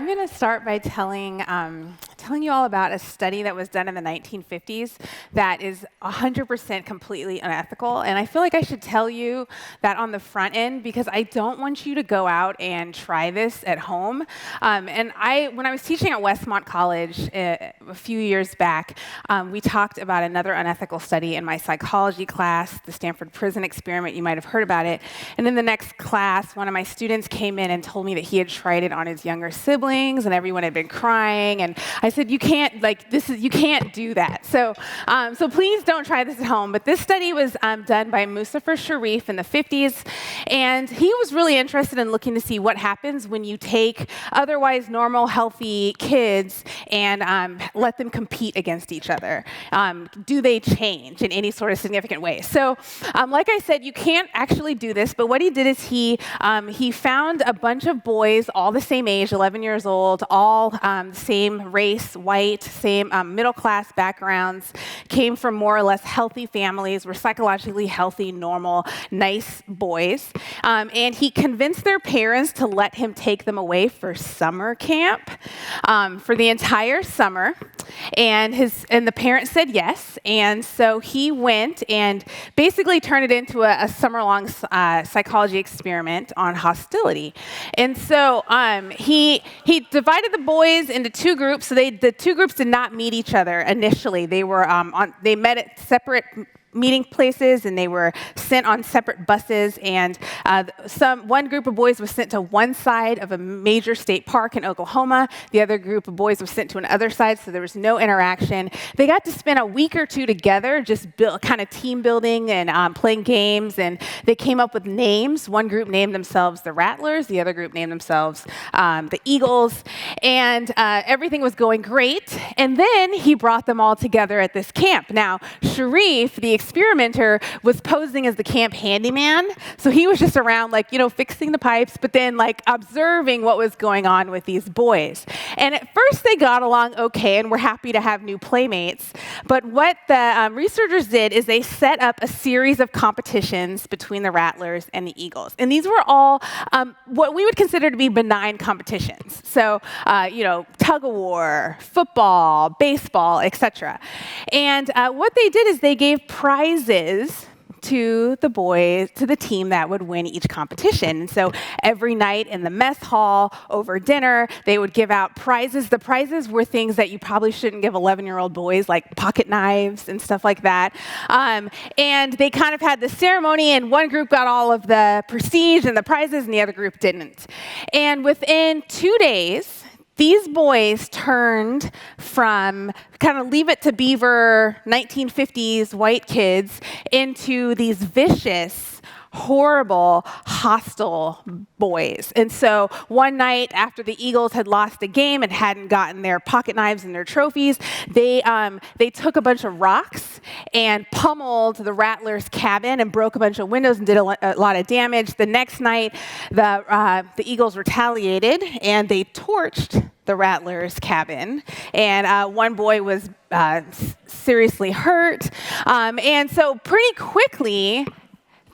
going to start by telling you all about a study that was done in the 1950s that is 100% completely unethical. And I feel like I should tell you that on the front end because I don't want you to go out and try this at home. When I was teaching at Westmont College a few years back, we talked about another unethical study in my psychology class, the Stanford Prison Experiment. You might have heard about it. And in the next class, one of my students came in and told me that he had tried it on his younger siblings, and everyone had been crying. And I said, you can't do that. So please don't try this at home. But this study was done by Muzafer Sharif in the 50s, and he was really interested in looking to see what happens when you take otherwise normal, healthy kids and let them compete against each other. Do they change in any sort of significant way? So, like I said, you can't actually do this. But what he did is he found a bunch of boys, all the same age, 11 years old, all same race, white, same middle-class backgrounds, came from more or less healthy families, were psychologically healthy, normal, nice boys. And he convinced their parents to let him take them away for summer camp for the entire summer. And the parents said yes. And so he went and basically turned it into a summer-long psychology experiment on hostility. And so he divided the boys into two groups. So the two groups did not meet each other initially. They met at separate meeting places, and they were sent on separate buses. And one group of boys was sent to one side of a major state park in Oklahoma. The other group of boys was sent to another side, so there was no interaction. They got to spend a week or two together, just kind of team building and playing games. And they came up with names. One group named themselves the Rattlers. The other group named themselves the Eagles. And everything was going great. And then he brought them all together at this camp. Now, Sharif, the experimenter, was posing as the camp handyman. So he was just around, fixing the pipes, but then, observing what was going on with these boys. And at first, they got along okay and were happy to have new playmates. But what the researchers did is they set up a series of competitions between the Rattlers and the Eagles. And these were all what we would consider to be benign competitions. So, tug of war, football, baseball, etc. And what they did is they gave prizes to the boys, to the team that would win each competition. And so every night in the mess hall, over dinner, they would give out prizes. The prizes were things that you probably shouldn't give 11-year-old boys, like pocket knives and stuff like that. And they kind of had the ceremony, and one group got all of the prestige and the prizes, and the other group didn't. And within 2 days, these boys turned from kind of Leave It to Beaver 1950s white kids into these vicious, horrible, hostile boys. And so one night after the Eagles had lost the game and hadn't gotten their pocket knives and their trophies, they took a bunch of rocks and pummeled the Rattlers' cabin and broke a bunch of windows and did a lot of damage. The next night, the Eagles retaliated and they torched the Rattlers' cabin, and one boy was seriously hurt. And so pretty quickly,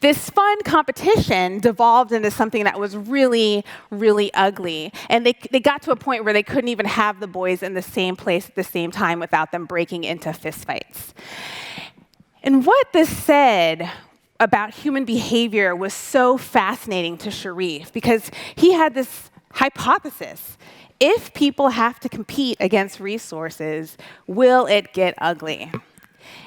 this fun competition devolved into something that was really, really ugly. And they got to a point where they couldn't even have the boys in the same place at the same time without them breaking into fistfights. And what this said about human behavior was so fascinating to Sharif, because he had this hypothesis. If people have to compete against resources, will it get ugly?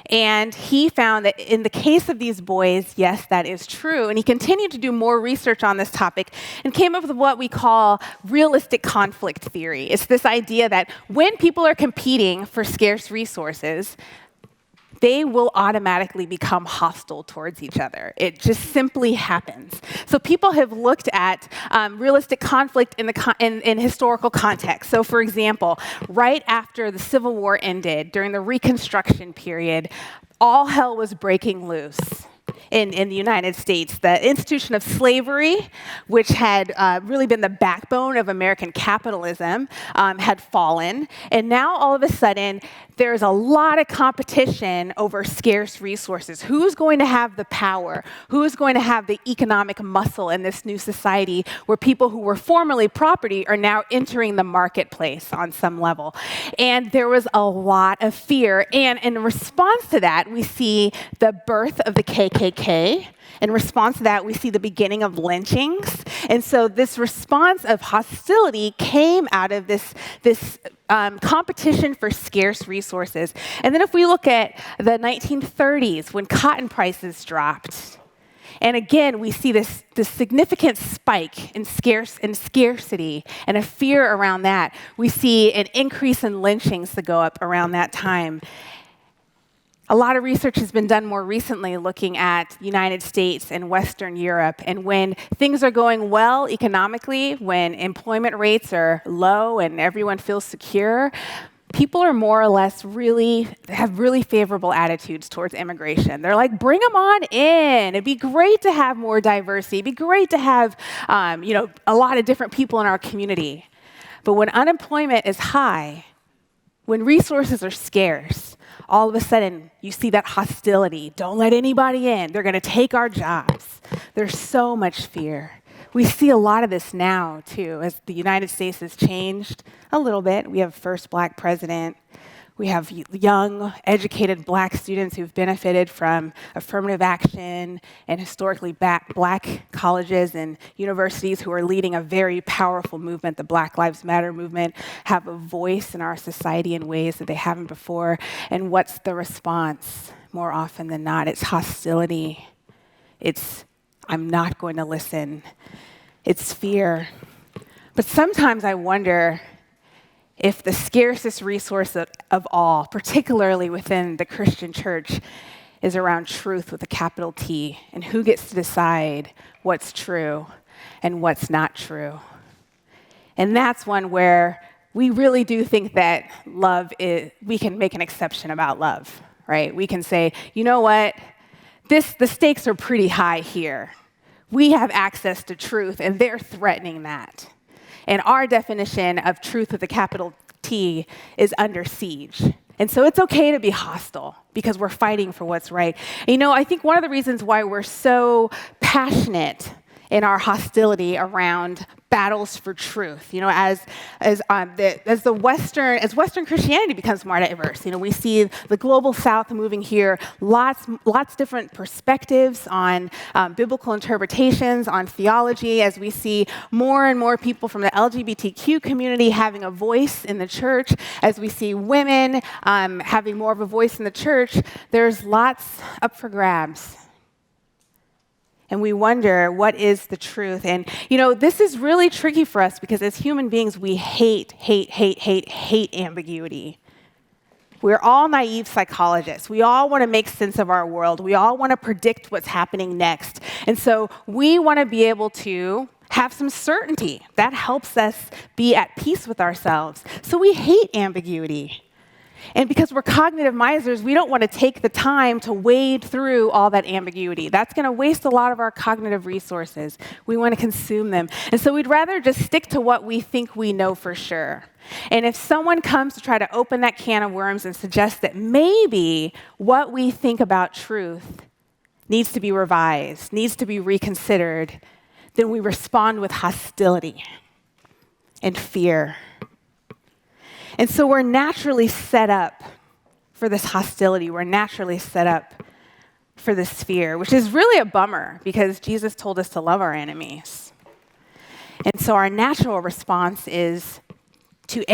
And he found that in the case of these boys, yes, that is true. And he continued to do more research on this topic and came up with what we call realistic conflict theory. It's this idea that when people are competing for scarce resources, they will automatically become hostile towards each other. It just simply happens. So people have looked at realistic conflict in historical context. So for example, right after the Civil War ended, during the Reconstruction period, all hell was breaking loose. in the United States. The institution of slavery, which had really been the backbone of American capitalism, had fallen. And now all of a sudden, there's a lot of competition over scarce resources. Who's going to have the power? Who's going to have the economic muscle in this new society where people who were formerly property are now entering the marketplace on some level? And there was a lot of fear. And in response to that, we see the birth of the KKK. In response to that, we see the beginning of lynchings. And so this response of hostility came out of this competition for scarce resources. And then if we look at the 1930s, when cotton prices dropped, and again, we see this significant spike in scarcity and a fear around that. We see an increase in lynchings that go up around that time. A lot of research has been done more recently looking at the United States and Western Europe. And when things are going well economically, when employment rates are low and everyone feels secure, people are more or less have really favorable attitudes towards immigration. They're like, bring them on in. It'd be great to have more diversity. It'd be great to have a lot of different people in our community. But when unemployment is high, when resources are scarce, all of a sudden, you see that hostility. Don't let anybody in. They're going to take our jobs. There's so much fear. We see a lot of this now, too, as the United States has changed a little bit. We have first black president. We have young, educated black students who've benefited from affirmative action and historically black colleges and universities who are leading a very powerful movement. The Black Lives Matter movement have a voice in our society in ways that they haven't before. And what's the response? More often than not, it's hostility. It's, I'm not going to listen. It's fear. But sometimes I wonder if the scarcest resource of all, particularly within the Christian church, is around truth with a capital T, and who gets to decide what's true and what's not true. And that's one where we really do think that we can make an exception about love, right? We can say, you know what, the stakes are pretty high here. We have access to truth, and they're threatening that. And our definition of truth with a capital T is under siege. And so it's okay to be hostile because we're fighting for what's right. And, I think one of the reasons why we're so passionate in our hostility around battles for truth, as Western Christianity becomes more diverse, we see the global South moving here, lots different perspectives on biblical interpretations, on theology, as we see more and more people from the LGBTQ community having a voice in the church, as we see women having more of a voice in the church. There's lots up for grabs. And we wonder, what is the truth? And, this is really tricky for us because as human beings, we hate ambiguity. We're all naive psychologists. We all want to make sense of our world. We all want to predict what's happening next. And so we want to be able to have some certainty. That helps us be at peace with ourselves. So we hate ambiguity. And because we're cognitive misers, we don't want to take the time to wade through all that ambiguity. That's going to waste a lot of our cognitive resources. We want to consume them. And so we'd rather just stick to what we think we know for sure. And if someone comes to try to open that can of worms and suggest that maybe what we think about truth needs to be revised, needs to be reconsidered, then we respond with hostility and fear. And so we're naturally set up for this hostility. We're naturally set up for this fear, which is really a bummer because Jesus told us to love our enemies. And so our natural response is to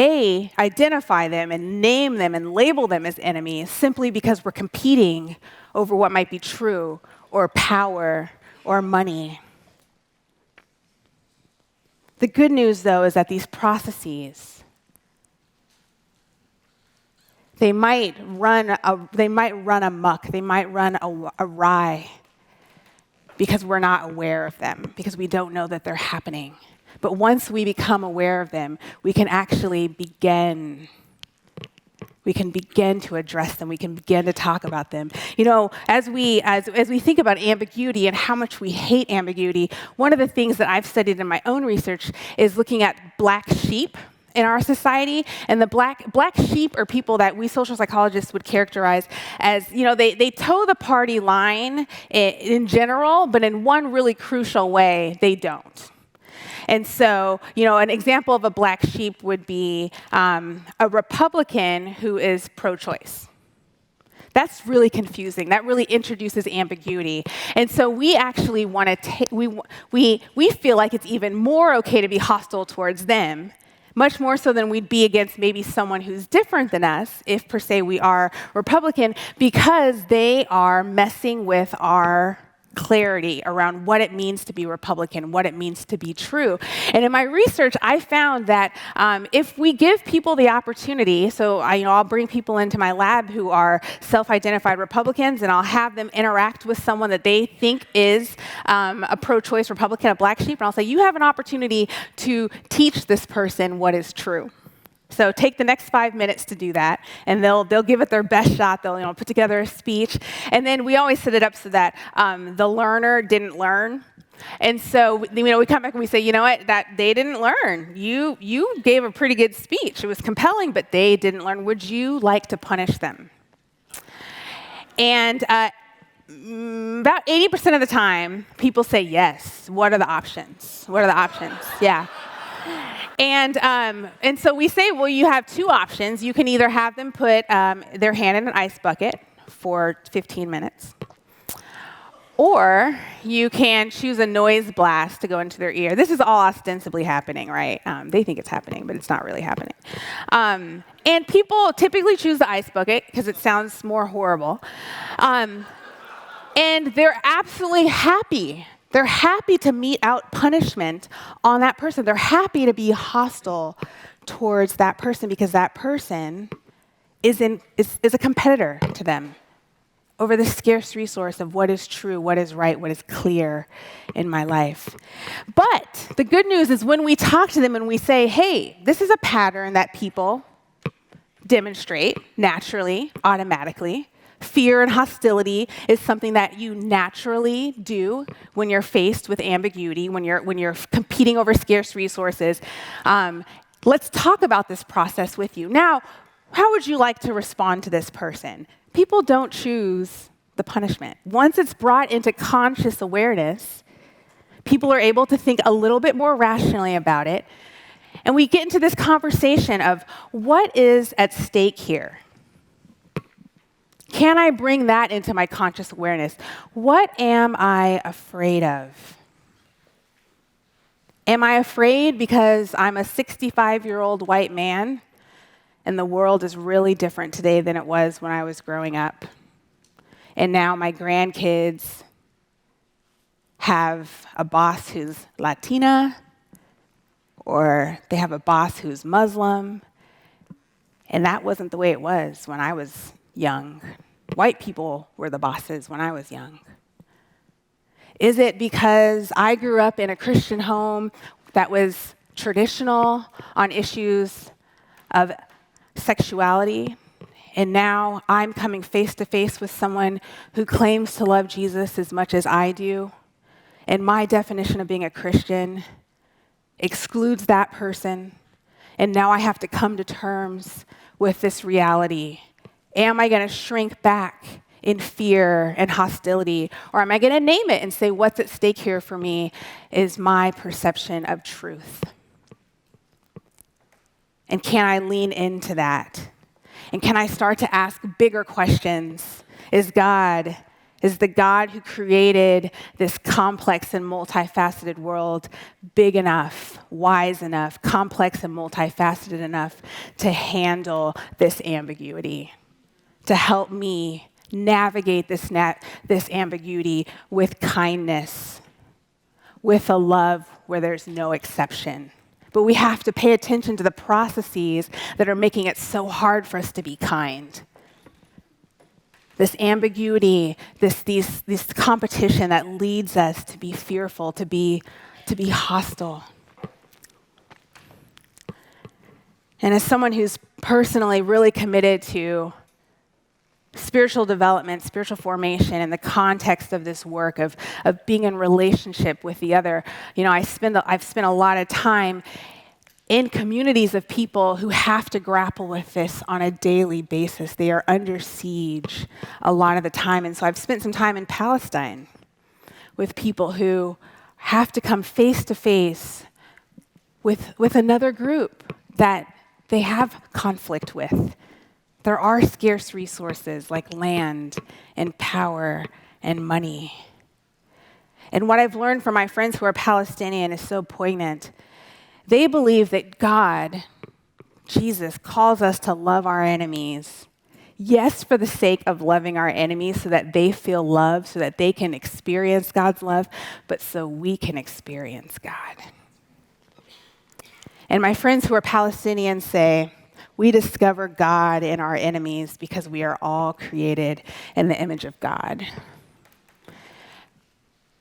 identify them and name them and label them as enemies simply because we're competing over what might be true or power or money. The good news, though, is that these processes, they might run amok, they might run awry because we're not aware of them, because we don't know that they're happening. But once we become aware of them, we can actually begin We can begin to address them. We can begin to talk about them. As we think about ambiguity and how much we hate ambiguity, one of the things that I've studied in my own research is looking at black sheep in our society. And the black sheep are people that we social psychologists would characterize as, they toe the party line in general, but in one really crucial way, they don't. And so, an example of a black sheep would be a Republican who is pro-choice. That's really confusing. That really introduces ambiguity. And so we actually want to we feel like it's even more okay to be hostile towards them, much more so than we'd be against maybe someone who's different than us, if per se we are Republican, because they are messing with our clarity around what it means to be Republican, what it means to be true. And in my research, I found that if we give people the opportunity, so I'll bring people into my lab who are self-identified Republicans, and I'll have them interact with someone that they think is a pro-choice Republican, a black sheep, and I'll say, you have an opportunity to teach this person what is true. So take the next 5 minutes to do that, and they'll give it their best shot. They'll put together a speech, and then we always set it up so that the learner didn't learn. And so we come back and we say, you know what, that they didn't learn. You gave a pretty good speech. It was compelling, but they didn't learn. Would you like to punish them? And about 80% of the time, people say yes. What are the options? What are the options? Yeah. And so we say, well, you have two options. You can either have them put their hand in an ice bucket for 15 minutes, or you can choose a noise blast to go into their ear. This is all ostensibly happening, right? They think it's happening, but it's not really happening. And people typically choose the ice bucket because it sounds more horrible. And they're absolutely happy. They're happy to mete out punishment on that person. They're happy to be hostile towards that person because that person is a competitor to them over the scarce resource of what is true, what is right, what is clear in my life. But the good news is when we talk to them and we say, hey, this is a pattern that people demonstrate naturally, automatically. Fear and hostility is something that you naturally do when you're faced with ambiguity, when you're competing over scarce resources. Let's talk about this process with you. Now, how would you like to respond to this person? People don't choose the punishment. Once it's brought into conscious awareness, people are able to think a little bit more rationally about it. And we get into this conversation of what is at stake here? Can I bring that into my conscious awareness? What am I afraid of? Am I afraid because I'm a 65-year-old white man and the world is really different today than it was when I was growing up? And now my grandkids have a boss who's Latina, or they have a boss who's Muslim, and that wasn't the way it was when I was young. White people were the bosses when I was young. Is it because I grew up in a Christian home that was traditional on issues of sexuality, and now I'm coming face to face with someone who claims to love Jesus as much as I do, and my definition of being a Christian excludes that person, and now I have to come to terms with this reality? Am I going to shrink back in fear and hostility? Or am I going to name it and say, what's at stake here for me is my perception of truth? And can I lean into that? And can I start to ask bigger questions? Is the God who created this complex and multifaceted world big enough, wise enough, complex and multifaceted enough to handle this ambiguity? To help me navigate this ambiguity with kindness, with a love where there's no exception. But we have to pay attention to the processes that are making it so hard for us to be kind. This ambiguity, this competition that leads us to be fearful, to be hostile. And as someone who's personally really committed to spiritual development, spiritual formation in the context of this work of being in relationship with the other. I've spent a lot of time in communities of people who have to grapple with this on a daily basis. They are under siege a lot of the time. And so I've spent some time in Palestine with people who have to come face to face with another group that they have conflict with. There are scarce resources like land and power and money. And what I've learned from my friends who are Palestinian is so poignant. They believe that God, Jesus, calls us to love our enemies. Yes, for the sake of loving our enemies so that they feel love, so that they can experience God's love, but so we can experience God. And my friends who are Palestinians say, we discover God in our enemies because we are all created in the image of God.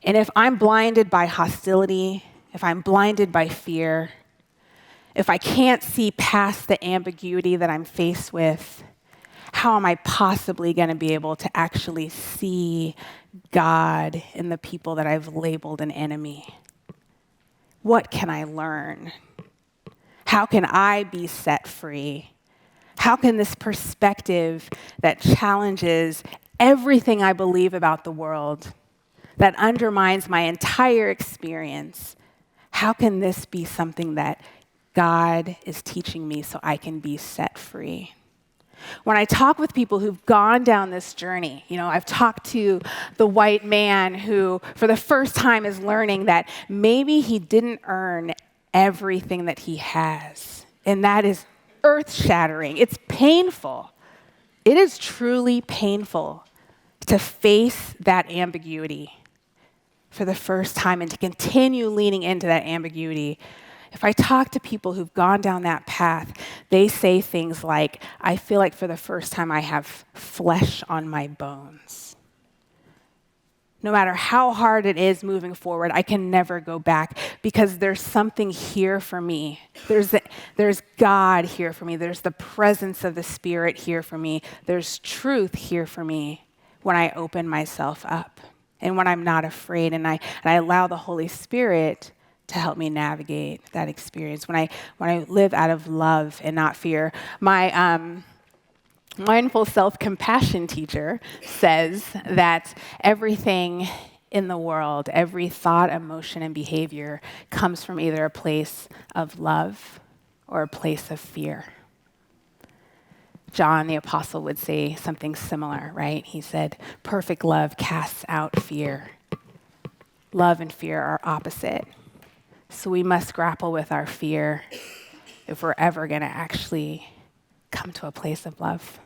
And if I'm blinded by hostility, if I'm blinded by fear, if I can't see past the ambiguity that I'm faced with, how am I possibly going to be able to actually see God in the people that I've labeled an enemy? What can I learn? How can I be set free? How can this perspective that challenges everything I believe about the world, that undermines my entire experience, how can this be something that God is teaching me so I can be set free? When I talk with people who've gone down this journey, I've talked to the white man who, for the first time, is learning that maybe he didn't earn everything that he has. And that is earth-shattering. It's painful. It is truly painful to face that ambiguity for the first time and to continue leaning into that ambiguity. If I talk to people who've gone down that path, they say things like, I feel like for the first time I have flesh on my bones. No matter how hard it is moving forward, I can never go back because there's something here for me. There's God here for me. There's the presence of the Spirit here for me. There's truth here for me when I open myself up and when I'm not afraid and I allow the Holy Spirit to help me navigate that experience. When I live out of love and not fear. My mindful self-compassion teacher says that everything in the world, every thought, emotion, and behavior comes from either a place of love or a place of fear. John the Apostle would say something similar, right? He said, perfect love casts out fear. Love and fear are opposite. So we must grapple with our fear if we're ever going to actually come to a place of love.